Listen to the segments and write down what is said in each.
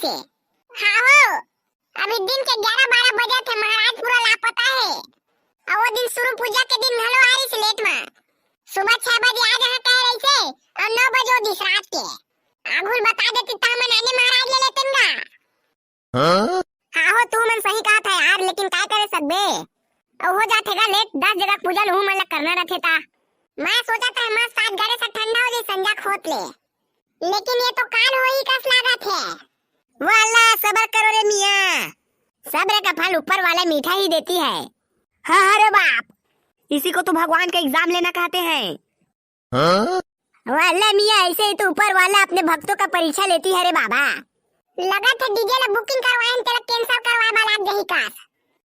से। हाँ हो, अभी दिन के 11-12 बजे थे, महाराज पूरा लापता है। और वो दिन शुरू पूजा के दिन घलो आ रही से लेट में। सुबह 6 बजे आ जहाँ कह रही से और 9 बजे दिस रात के। आगुल बता देती तो हम आने महाराज ले लेते ना। हाँ हो, तू मन सही कहा था यार, लेकिन क्या करे सकबे। और हो जातेगा लेट, 10 जगह पूजा लहू मन करना रखे था। मैं सोचा था मस्त आज गड़े से ठंडा हो जाए, संजा खोत ले, लेकिन ये तो काल हो ही कस लागत है। वाला सबर करो रे मियाँ, सब्र का फल ऊपर वाला मीठा ही देती है। हाँ अरे बाप, इसी को तो भगवान का एग्जाम लेना कहते हैं। वाला मियाँ, ऐसे ही तो ऊपर वाला अपने भक्तों का परीक्षा लेती है रे बाबा। लगा था डीजे ला बुकिंग करवाएं, तेरा कैंसिल करवाए बालाक जही का।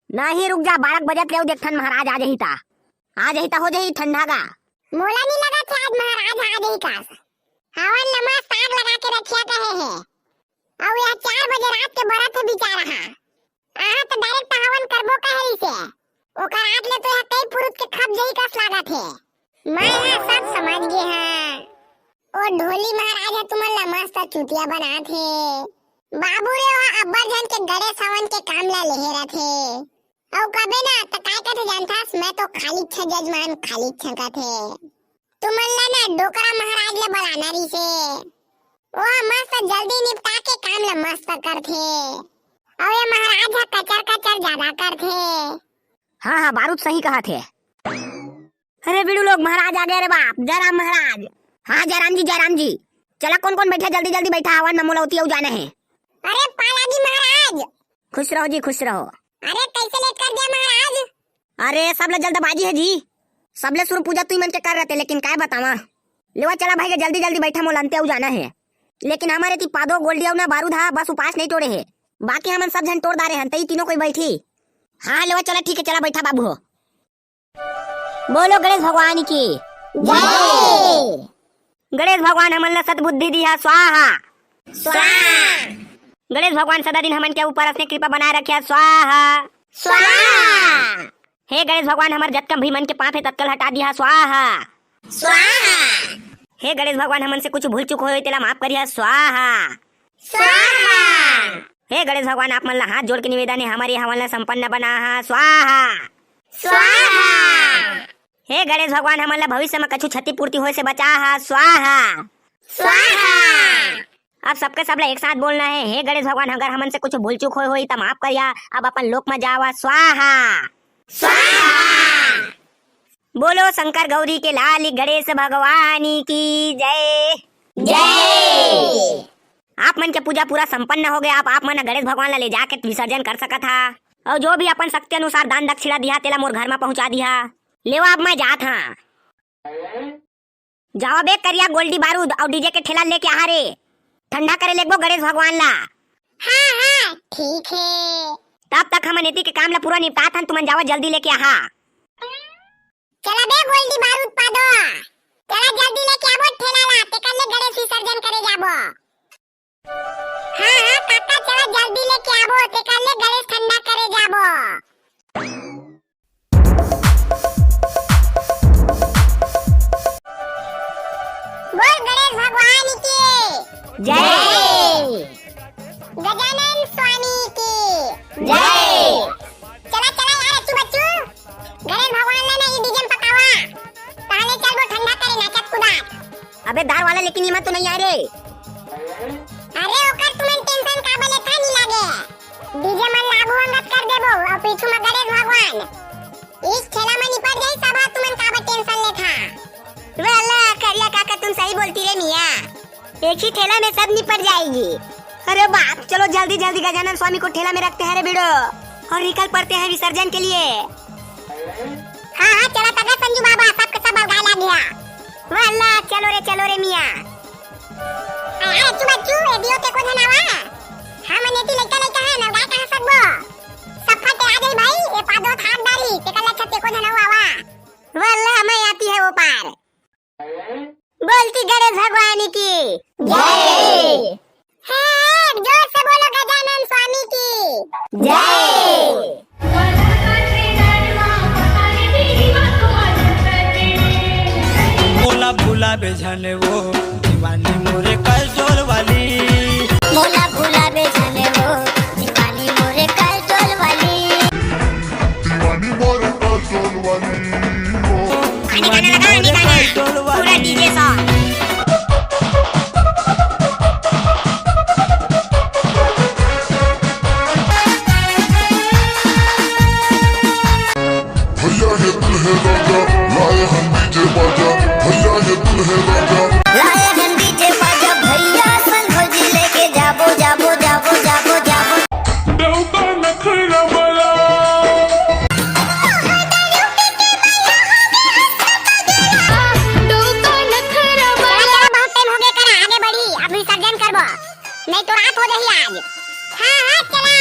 नहीं रुक जा, 12 बजे ले देखथन महाराज आ जही ता, आ जही ता हो जही ठंडा का। मोला नहीं लगा था आज महाराज आ जही का। हवन नमाज साग लगा के रखिया कहे है। और यह 4 बजे रात के बरत है बेचारा। आहा तो डायरेक्ट हवन करबो कहे से। ओकर आग ले तो यह कई पुरुष के खप जही कस लागत है। मैं यह सब समझ गए हैं। ओ ढोली महाराज है तुमन ला मस्त चुतिया बना थे। बाबू रे वह अब्बर जन के गड़े सावन के काम ला लेहे रथे। और कबे ना तो काय कथे जानथास, मैं तो खाली छ जजमान खाली छका थे। तुमन ला ना डोकरा महाराज ले बुलाना रही से। वह मस्त जल्दी निपटा के काम ला मस्त करथे। और ये महाराज है कचर कचर ज्यादा करथे। हाँ हाँ, बारूद सही कहा थे। अरे बिड़ू लोग, महाराज आ गए रे बाप, जयराम महाराज। हाँ जयराम जी, जयराम जी। चला कौन कौन बैठा, जल्दी जल्दी बैठा, हवन में मोलौती जाना है। अरे पालाजी महाराज, खुश रहो जी, खुश रहो। अरे कैसे लेट कर दिया महाराज। अरे सब ले जल्दबाजी है जी, सब ले शुरू पूजा तुम मन के कर रहे थे, लेकिन काय बतावा। लेवा चला भाई के जल्दी जल्दी बैठा, मोलंते जाना है। लेकिन हमारे ती पादो गोल्डिया ना बारूद हा, बस उपास नहीं तोड़े है, बाकी हमन सब जन तोड़ दारे हैं, तई तीनों कोई बैठी। हाँ लेवा चला, ठीक है चला बैठा बाबू हो। बोलो गणेश भगवान की जय। गणेश भगवान हमन ला सद्बुद्धि दिया, स्वाहा स्वाहा। गणेश भगवान सदा दिन हमन के ऊपर अपने कृपा बनाए रखे, स्वाहा स्वाहा। हे गणेश भगवान, हमार जतकम भी मन के पाप है तत्काल हटा दिया, स्वाहा स्वाहा। हे गणेश भगवान, हमन से कुछ भूल चूक होए तेला माफ करिया, स्वाहा स्वाहा। हे गणेश भगवान, आप मन ला हाथ जोड़ के निवेदन है, हमारी हवन ला संपन्न बना, स्वाहा स्वाहा। हे गणेश भगवान, हमन ला भविष्य में कछु क्षतिपूर्ति होए से बचा, स्वाहा स्वाहा। अब सबके सब ला एक साथ बोलना है। हे गणेश भगवान, अगर हमन से कुछ भूल चूक होई तो माफ करिया, अब अपन लोक में जावा, स्वाहा स्वाहा। बोलो शंकर गौरी के लाल गणेश भगवान की जय जय। आप मन के पूजा पूरा संपन्न हो गया। आप मन गणेश भगवान ला ले जाके विसर्जन कर सकत था, और जो भी अपन शक्ति अनुसार दान दक्षिणा दिया तेला मोर घर में पहुंचा दिया। लेवा अब मैं जात हाँ, जावा बे करिया गोल्डी बारूद और डीजे के ठेला लेके आ रे, ठंडा करे लेगो गणेश भगवान ला। हाँ हाँ ठीक है। तब तक हम नेती के काम ला पूरा निपटा था, तुमन जावा जल्दी लेके आ। चला बे गोल्डी बारूद पादो, चला जल्दी लेके आवो ठेला ला, ते कल गणेश विसर्जन करे जाबो। हाँ हाँ काका, चला जल्दी लेके आवो, ते कल गणेश ठंडा करे जाबो। बोल गणेश भगवान की जय, गजानन स्वामी की जय। चला चला यार अच्छू बच्चू, गणेश भगवान ने ये डीजे में पकावा, पहले चल वो ठंडा करे नाचत कुदा। अबे दार वाला लेकिन ये तो नहीं आ रे। अरे ओकर तुमन टेंशन का बले था नहीं लागे, डीजे मन लागू अंगत कर देबो और पीछू में गणेश भगवान। इस ठेला में निपट जाई सब, तुमन का टेंशन ले था। वाला करिया काका, तुम सही बोलती रे मियां, एक ही ठेला में सब निपट जाएगी। अरे बाप, चलो जल्दी जल्दी गजानन स्वामी को ठेला में रखते हैं रे बिड़ो, और निकल पड़ते हैं विसर्जन के लिए। हाँ हाँ चला तगा संजू बाबा, सबके सब अलगा ला गया। वाला चलो रे मियां। अरे अच्छू बच्चू, ए दियो ते को धनावा, हम नेती लइका लइका है ना, गाय कहां सकबो, सब फटे आ गई भाई, ए पादो थाक डारी, ते कल छते को धनावा वा। वाला मैं आती है वो पार, बोलती गणेश भगवान की जय। जोर से बोलो गजानन स्वामी की जय। मोला भूला बेझने वो दीवानी मोरे कर जोर वाली, मोला भूला बेझने आने गाना लगा, आने गाना पूरा डीजे सॉन्ग। भैया ये दुल्हे राजा लाए हम डीजे बाजा, भैया ये दुल्हे राजा लाए हम डीजे बाजा, भैया संग खोजी लेके जाबो जाबो जाबो जाबो जाबो। देवता नखरा वाला बहुत टाइम हो गया, कर आगे बढ़ी, अब विसर्जन करबो नहीं तो रात हो जाही आज। हाँ हाँ चला।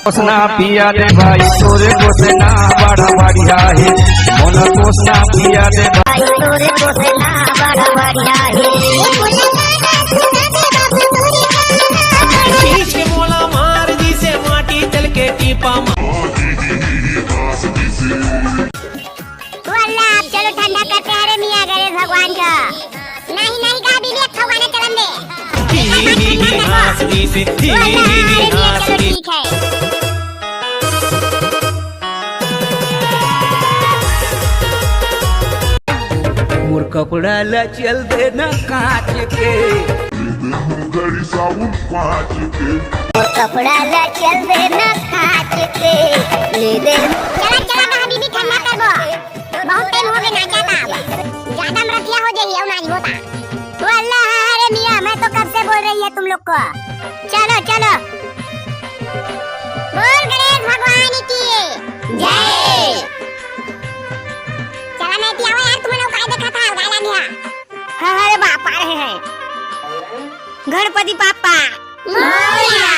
कोसना पिया दे भाई तोरे कोसना बड़ा बढ़िया है, मोन कोसना पिया दे भाई तोरे कोसना बड़ा बढ़िया है। शीश के मोला मार दी से माटी तल के टीपा तो अल्लाह आप चलो ठंडा करते हैं रे मियां गणेश भगवान का। नहीं नहीं का बीबी अच्छा गाना चलन दे। हंस दी से तो अल्लाह अरे मियां चलो ठीक है। मोर कपड़ा ला चल दे न काट के गड़ी साबुन पाँच के और कपड़ा ला चल दे न काट के ले दे। चला चला कहा बीबी ठंडा करबो, बहुत टाइम हो गया नाचा था, अब ज्यादा मरतिया हो जाई और नाच होता। तो अल्लाह अरे मियां मैं तो कब से बोल रही है तुम लोग को, चलो चलो बोल गणेश भगवान की जय। चला नहीं पिया यार, तुमने उपाय देखा था गाला गया। हाँ अरे बाप आ रहे हैं गणपति पापा मोरया।